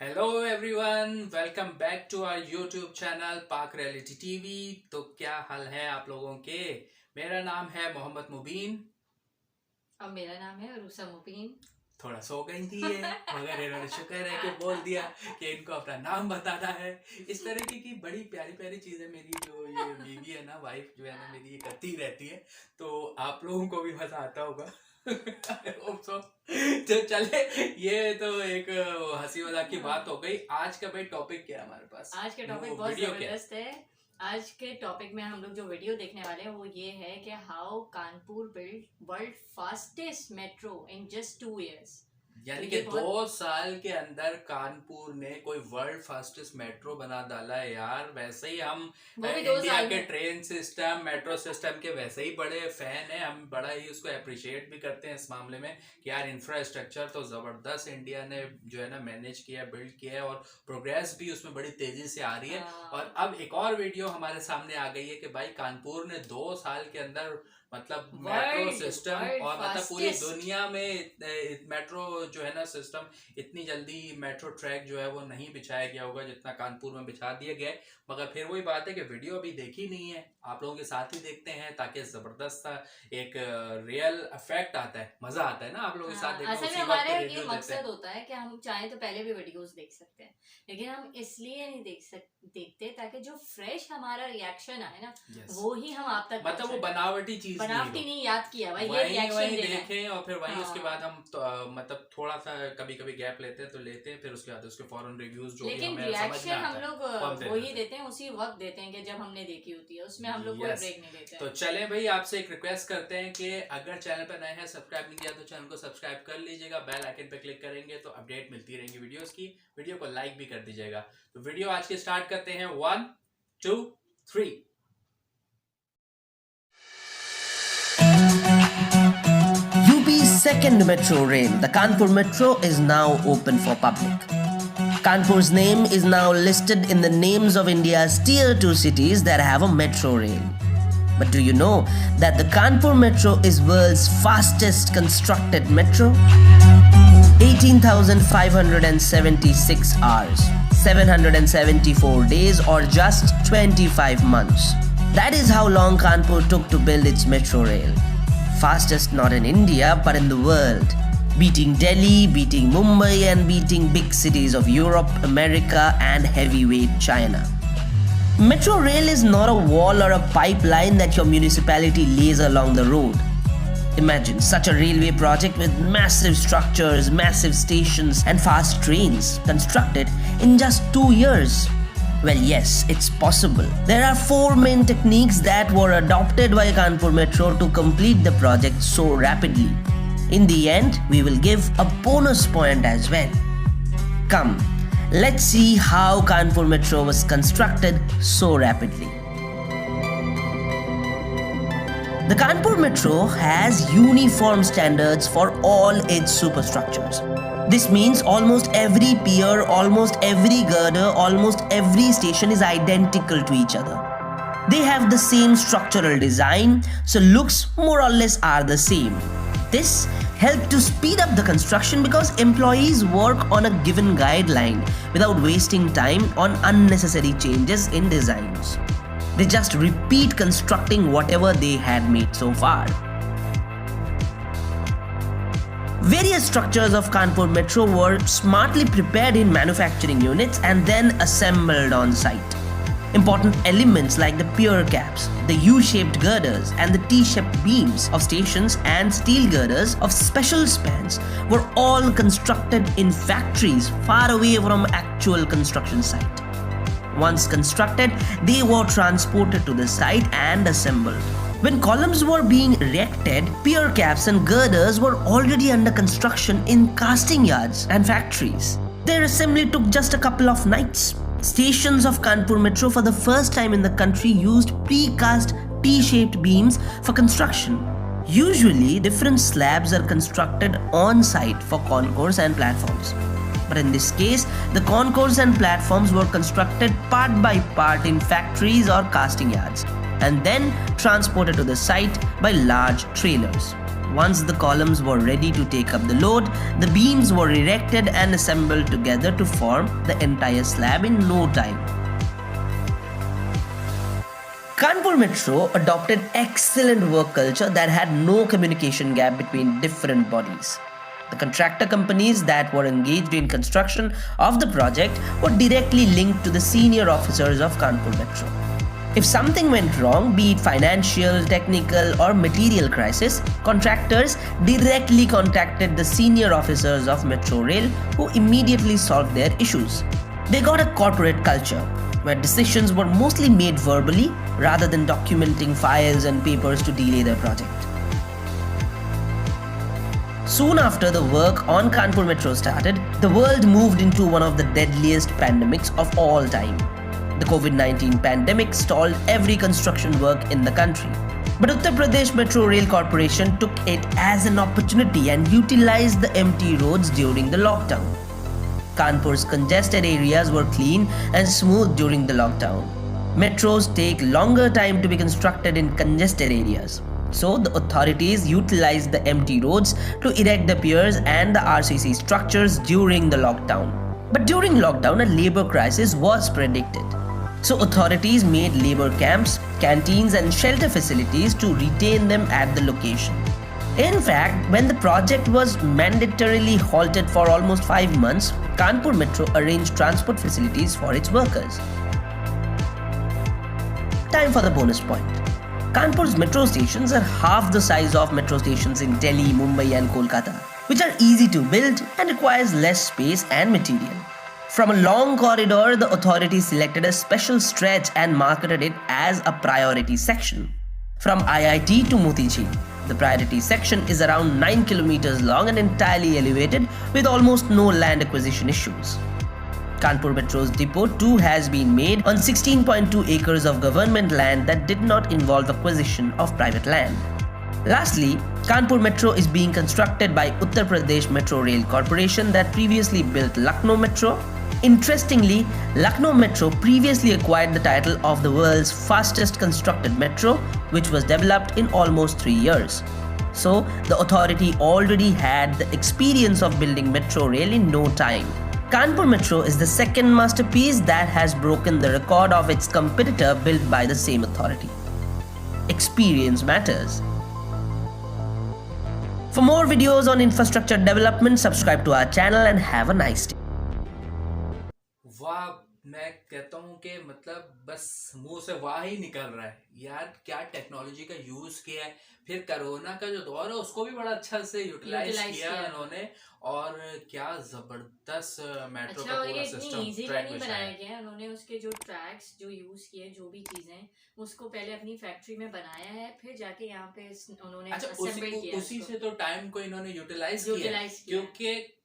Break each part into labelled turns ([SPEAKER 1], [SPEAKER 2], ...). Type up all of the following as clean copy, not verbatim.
[SPEAKER 1] Hello everyone, welcome back to our YouTube channel Pak reality TV. तो क्या हाल है आप लोगों के। मेरा नाम है मोहम्मद मुबीन।
[SPEAKER 2] और मेरा नाम है रूसा मुबीन।
[SPEAKER 1] थोड़ा सो गई थी ये, मगर इन्होंने शुक्र है कि बोल दिया कि इनको अपना नाम बताना है। इस तरीके की बड़ी प्यारी प्यारी चीज़ें मेरी जो ये बीवी है ना, वाइफ जो है ना मेरी, ये करती रहती है। तो आप लोगों को भी मज़ा आता होगा। I hope so। तो चले, ये तो एक हंसी मजाक की बात हो गई। आज का भाई टॉपिक क्या है हमारे पास?
[SPEAKER 2] आज के टॉपिक
[SPEAKER 1] वो
[SPEAKER 2] बहुत
[SPEAKER 1] वीडियो क्या है?
[SPEAKER 2] जबरदस्त है। आज के टॉपिक में हम लोग जो वीडियो देखने वाले हैं वो ये है कि how Kanpur build world fastest metro in just 2 years।
[SPEAKER 1] यानी
[SPEAKER 2] तो
[SPEAKER 1] कि
[SPEAKER 2] ये बहुत
[SPEAKER 1] 2 साल के अंदर कानपुर ने कोई वर्ल्ड फास्टेस्ट मेट्रो बना डाला है यार। वैसे ही हम
[SPEAKER 2] वो भी 2
[SPEAKER 1] इंडिया
[SPEAKER 2] साल
[SPEAKER 1] के
[SPEAKER 2] में।
[SPEAKER 1] ट्रेन सिस्टम, मेट्रो सिस्टम के वैसे ही बड़े फैन हैं। हम बड़ा ही उसको अप्रिशिएट भी करते हैं इस मामले में कि यार इंफ्रास्ट्रक्चर तो ज़बरदस्त इंडिया ने जो है ना मैनेज किया, बिल्ड किया है, और प्रोग्रेस भी उसमें बड़ी तेज़ी से आ रही है। और अब एक और वीडियो हमारे सामने आ गई है कि भाई कानपुर ने 2 साल के अंदर मतलब मेट्रो सिस्टम, और मतलब पूरी दुनिया में मेट्रो जो है ना सिस्टम, इतनी जल्दी मेट्रो ट्रैक जो है वो नहीं बिछाया गया होगा जितना कानपुर में बिछा दिया गया है। मगर फिर वही बात है कि वीडियो अभी देखी नहीं है, आप लोगों के साथ ही देखते हैं ताकि जबरदस्त एक रियल इफेक्ट आता है, मजा आता है ना आप लोगों के साथ देखना।
[SPEAKER 2] असल में
[SPEAKER 1] उसी वक्त
[SPEAKER 2] हमारा
[SPEAKER 1] पे
[SPEAKER 2] ये
[SPEAKER 1] रिव्यू देते
[SPEAKER 2] मकसद
[SPEAKER 1] हैं।
[SPEAKER 2] होता है कि हम चाहे तो पहले भी वीडियोस देख सकते हैं, लेकिन हम इसलिए नहीं देखते ताकि जो फ्रेश हमारा रिएक्शन आए ना,
[SPEAKER 1] Yes।
[SPEAKER 2] वो ही हम आप तक
[SPEAKER 1] मतलब वो
[SPEAKER 2] पहुंचाएं।
[SPEAKER 1] बनावटी चीज
[SPEAKER 2] बनावटी नहीं, याद किया भाई, ये
[SPEAKER 1] वही
[SPEAKER 2] रिएक्शन
[SPEAKER 1] वही
[SPEAKER 2] देना है।
[SPEAKER 1] देखें और फिर वही उसके
[SPEAKER 2] हाँ।
[SPEAKER 1] बाद हम तो, मतलब थोड़ा सा कभी कभी गैप लेते हैं तो लेते हैं, फिर उसके बाद उसके फौरन रिव्यूज जो भी
[SPEAKER 2] लेकिन
[SPEAKER 1] हमें समझ में
[SPEAKER 2] रिएक्शन
[SPEAKER 1] आता
[SPEAKER 2] हम
[SPEAKER 1] है
[SPEAKER 2] लोग
[SPEAKER 1] वो हम दे
[SPEAKER 2] वही
[SPEAKER 1] देते हैं।
[SPEAKER 2] देते हैं, उसी वक्त देते हैं कि जब हमने देखी होती है, उसमें हम लोग कोई
[SPEAKER 1] Yes।
[SPEAKER 2] ब्रेक नहीं देते
[SPEAKER 1] तो
[SPEAKER 2] हैं।
[SPEAKER 1] चलें भाई, आपसे एक रिक्वेस्ट करते हैं कि अगर चैनल पर नए हैं, सब्सक्राइब नहीं किया तो चैनल को सब्सक्राइब कर लीजिएगा। बेल आइकन पे क्लिक करेंगे तो अपडेट मिलती रहेंगी वीडियोस की। वीडियो को लाइक भी कर दीजिएगा। तो वीडियो आज के स्टार्ट करते हैं। 1 2 3।
[SPEAKER 3] UP's second metro rail, the Kanpur Metro, is now open for public. Kanpur's name is now listed in the names of India's tier 2 cities that have a metro rail. But do you know that the Kanpur Metro is world's fastest constructed metro? 18,576 hours, 774 days, or just 25 months. That is how long Kanpur took to build its metro rail. Fastest not in India but in the world, beating Delhi, beating Mumbai, and beating big cities of Europe, America, and heavyweight China. Metro rail is not a wall or a pipeline that your municipality lays along the road. Imagine such a railway project with massive structures, massive stations, and fast trains constructed in just 2 years. Well, yes, it's possible. There are 4 main techniques that were adopted by Kanpur Metro to complete the project so rapidly. In the end, we will give a bonus point as well. Come, let's see how Kanpur Metro was constructed so rapidly. The Kanpur Metro has uniform standards for all its superstructures. This means almost every pier, almost every girder, almost every station is identical to each other. They have the same structural design, so looks more or less are the same. This helped to speed up the construction because employees work on a given guideline without wasting time on unnecessary changes in designs. They just repeat constructing whatever they had made so far. Various structures of Kanpur Metro were smartly prepared in manufacturing units and then assembled on site. Important elements like the pier caps, the U-shaped girders, and the T-shaped beams of stations and steel girders of special spans were all constructed in factories far away from actual construction site. Once constructed, they were transported to the site and assembled. When columns were being erected, pier caps and girders were already under construction in casting yards and factories. Their assembly took just a couple of nights. Stations of Kanpur Metro for the first time in the country used precast T-shaped beams for construction. Usually, different slabs are constructed on site for concourse and platforms. But in this case, the concourse and platforms were constructed part by part in factories or casting yards and then transported to the site by large trailers. once the columns were ready to take up the load, the beams were erected and assembled together to form the entire slab in no time. Kanpur Metro adopted excellent work culture that had no communication gap between different bodies. The contractor companies that were engaged in construction of the project were directly linked to the senior officers of Kanpur Metro. If something went wrong, be it financial, technical, or material crisis, contractors directly contacted the senior officers of Metro Rail who immediately solved their issues. They got a corporate culture where decisions were mostly made verbally rather than documenting files and papers to delay their project. Soon after the work on Kanpur Metro started, the world moved into one of the deadliest pandemics of all time. The COVID-19 pandemic stalled every construction work in the country. But Uttar Pradesh Metro Rail Corporation took it as an opportunity and utilized the empty roads during the lockdown. Kanpur's congested areas were clean and smooth during the lockdown. Metros take longer time to be constructed in congested areas. So the authorities utilized the empty roads to erect the piers and the RCC structures during the lockdown. But during lockdown, a labor crisis was predicted. So authorities made labor camps, canteens and shelter facilities to retain them at the location. In fact, when the project was mandatorily halted for almost 5 months, Kanpur Metro arranged transport facilities for its workers. Time for the bonus point. Kanpur's metro stations are half the size of metro stations in Delhi, Mumbai and Kolkata, which are easy to build and requires less space and material. From a long corridor, the authorities selected a special stretch and marketed it as a priority section. From IIT to Motijheel, the priority section is around 9 kilometers long and entirely elevated with almost no land acquisition issues. Kanpur Metro's depot too has been made on 16.2 acres of government land that did not involve acquisition of private land. Lastly, Kanpur Metro is being constructed by Uttar Pradesh Metro Rail Corporation that previously built Lucknow Metro. Interestingly, Lucknow Metro previously acquired the title of the world's fastest constructed metro, which was developed in almost 3 years. So, the authority already had the experience of building metro rail in no time. Kanpur Metro is the second masterpiece that has broken the record of its competitor built by the same authority. Experience matters. For more videos on infrastructure development, subscribe to our channel and have a nice day.
[SPEAKER 1] वाह, मैं कहता हूँ कि मतलब बस मुंह से वाह ही निकल रहा है यार, क्या टेक्नोलॉजी का यूज किया है। फिर कोरोना का जो दौर है उसको भी बड़ा अच्छा से यूटिलाइज किया उन्होंने, और क्या जबरदस्त मेट्रो का पूरा सिस्टम ट्रैक
[SPEAKER 2] नहीं बनाया गया है उन्होंने। उसके जो ट्रैक्स जो यूज किए, जो भी चीजें, उसको पहले अपनी फैक्ट्री में बनाया है, फिर जाके यहाँ पे उन्होंने असेंबल किया।
[SPEAKER 1] उसी से तो टाइम को इन्होंने यूटिलाइज किया, क्योंकि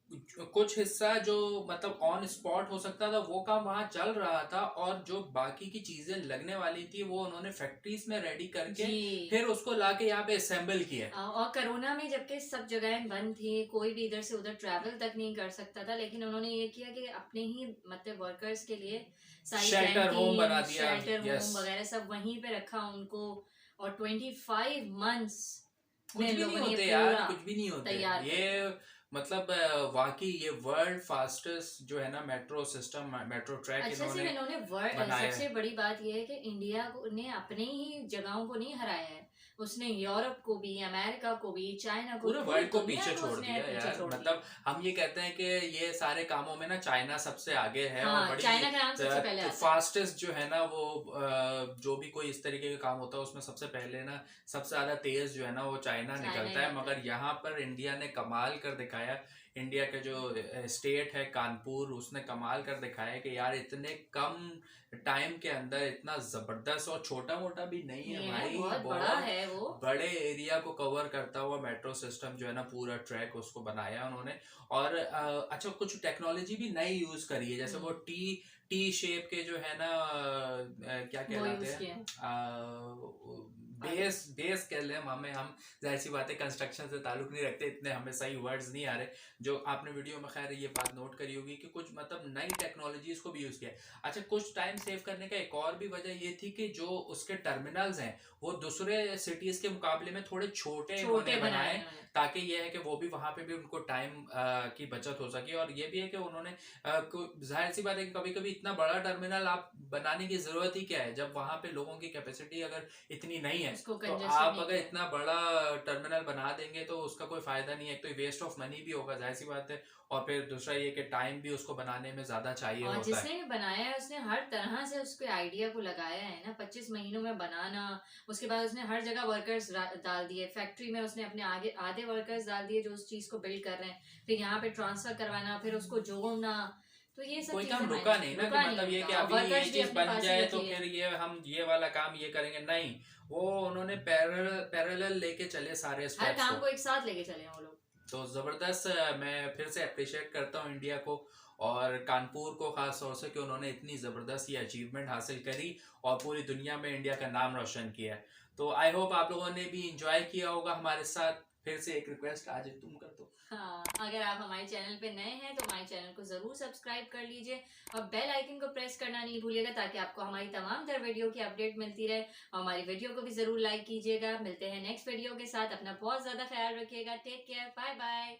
[SPEAKER 1] कुछ हिस्सा जो मतलब ऑन स्पॉट हो सकता था वो काम वहां चल रहा था, और जो बाकी की चीजें लगने वाली थी वो उन्होंने फैक्ट्रीज में रेडी करके फिर उसको लाके यहाँ पे असेंबल किया।
[SPEAKER 2] और कोरोना में जबकि सब जगहें बंद थी, कोई भी इधर से उधर ट्रैवल तक नहीं कर सकता था, लेकिन उन्होंने ये किया कि अपने ही मतलब वर्कर्स के लिए
[SPEAKER 1] शेल्टर होम बना दिया,
[SPEAKER 2] शेल्टर होम वगैरह सब वहीं पे रखा उनको, और 25 मंथ्स
[SPEAKER 1] कुछ भी नहीं होते यार, कुछ भी नहीं होते ये। मतलब वाकई ये वर्ल्ड फास्टेस्ट जो है ना मेट्रो सिस्टम, मेट्रो ट्रैक
[SPEAKER 2] इन्होंने बनाया। सबसे बड़ी बात ये है कि इंडिया ने अपने ही जगहों को नहीं हराया है, उसने यूरोप को भी, अमेरिका को भी, चाइना को,
[SPEAKER 1] पूरे वर्ल्ड को पीछे छोड़ दिया यार। मतलब हम ये कहते हैं कि ये सारे कामों में ना चाइना सबसे आगे है, और बड़ी
[SPEAKER 2] चाइना का नाम सबसे पहले
[SPEAKER 1] फास्टेस्ट जो है ना वो जो भी कोई इस तरीके का काम होता है उसमें सबसे पहले ना सबसे ज्यादा तेज जो है ना वो चाइना निकलता है। मगर यहाँ पर इंडिया ने कमाल कर दिखाया। इंडिया का जो स्टेट है कानपुर, उसने कमाल कर दिखाया कि यार इतने कम टाइम के अंदर इतना जबरदस्त, और छोटा मोटा भी नहीं है भाई,
[SPEAKER 2] बहुत बड़ा है वो,
[SPEAKER 1] बड़े एरिया को कवर करता हुआ मेट्रो सिस्टम जो है ना पूरा ट्रैक उसको बनाया उन्होंने। और अच्छा कुछ टेक्नोलॉजी भी नई यूज करी है, जैसे वो टी शेप के जो है ना क्या कहलाते हैं, बेस कह लें हमें, हम जाहिर सी बात है कंस्ट्रक्शन से ताल्लुक नहीं रखते, इतने हमें सही वर्ड्स नहीं आ रहे। जो आपने वीडियो में खैर ये बात नोट करी होगी कि कुछ मतलब नई टेक्नोलॉजी टेक्नोलॉजीज को भी यूज किया। अच्छा, कुछ टाइम सेव करने का एक और भी वजह ये थी कि जो उसके टर्मिनल्स हैं वो दूसरे सिटीज के मुकाबले में थोड़े छोटे उन्होंने बनाए, ताकि ये है कि वो भी वहां पे भी उनको टाइम की बचत हो सके। और ये भी है कि उन्होंने जाहिर सी बात है कि कभी कभी इतना बड़ा टर्मिनल आप बनाने की जरूरत ही क्या है, जब वहां पे लोगों की कैपेसिटी अगर इतनी नहीं है तो आप अगर इतना बड़ा टर्मिनल बना देंगे तो उसका कोई फायदा नहीं है। एक तो वेस्ट ऑफ मनी भी होगा, जाहिर सी बात है, और फिर दूसरा ये कि टाइम भी उसको बनाने में ज्यादा चाहिए
[SPEAKER 2] और
[SPEAKER 1] होता
[SPEAKER 2] जिसने
[SPEAKER 1] है।
[SPEAKER 2] भी बनाया है उसने हर तरह से उसके आइडिया को लगाया है ना, 25 महीनों में बनाना, उसके बाद उसने हर जगह वर्कर्स डाल दिए, फैक्ट्री में उसने अपने आगे आधे वर्कर्स डाल दिए जो उस चीज को बिल्ड कर रहे हैं, फिर यहाँ पे ट्रांसफर करवाना, फिर उसको जोड़ना, तो ये सब
[SPEAKER 1] कोई
[SPEAKER 2] चीजें
[SPEAKER 1] काम रुका नहीं ना कि मतलब ये कि अभी ये चीज बन जाए तो फिर ये हम ये वाला काम ये करेंगे, नहीं, वो उन्होंने पैरेलल लेके चले सारे
[SPEAKER 2] हर
[SPEAKER 1] स्टेप्स
[SPEAKER 2] काम को एक साथ लेके चले वो लोग।
[SPEAKER 1] तो जबरदस्त। मैं फिर से अप्रिशिएट करता हूँ इंडिया को और कानपुर को खास तौर से कि उन्होंने इतनी ज़बरदस्त ये अचीवमेंट हासिल करी और पूरी दुनिया में इंडिया का नाम रोशन किया है। तो आई होप आप लोगों ने भी इंजॉय किया होगा हमारे साथ। फिर से एक रिक्वेस्ट, आज तुम कर दो।
[SPEAKER 2] हाँ, अगर आप हमारे चैनल पे नए हैं तो हमारे चैनल को जरूर सब्सक्राइब कर लीजिए और बेल आइकन को प्रेस करना नहीं भूलिएगा, ताकि आपको हमारी तमाम तरह वीडियो की अपडेट मिलती रहे। और हमारी वीडियो को भी जरूर लाइक कीजिएगा। मिलते हैं नेक्स्ट वीडियो के साथ, अपना बहुत ज्यादा ख्याल रखिएगा। Take care, bye bye.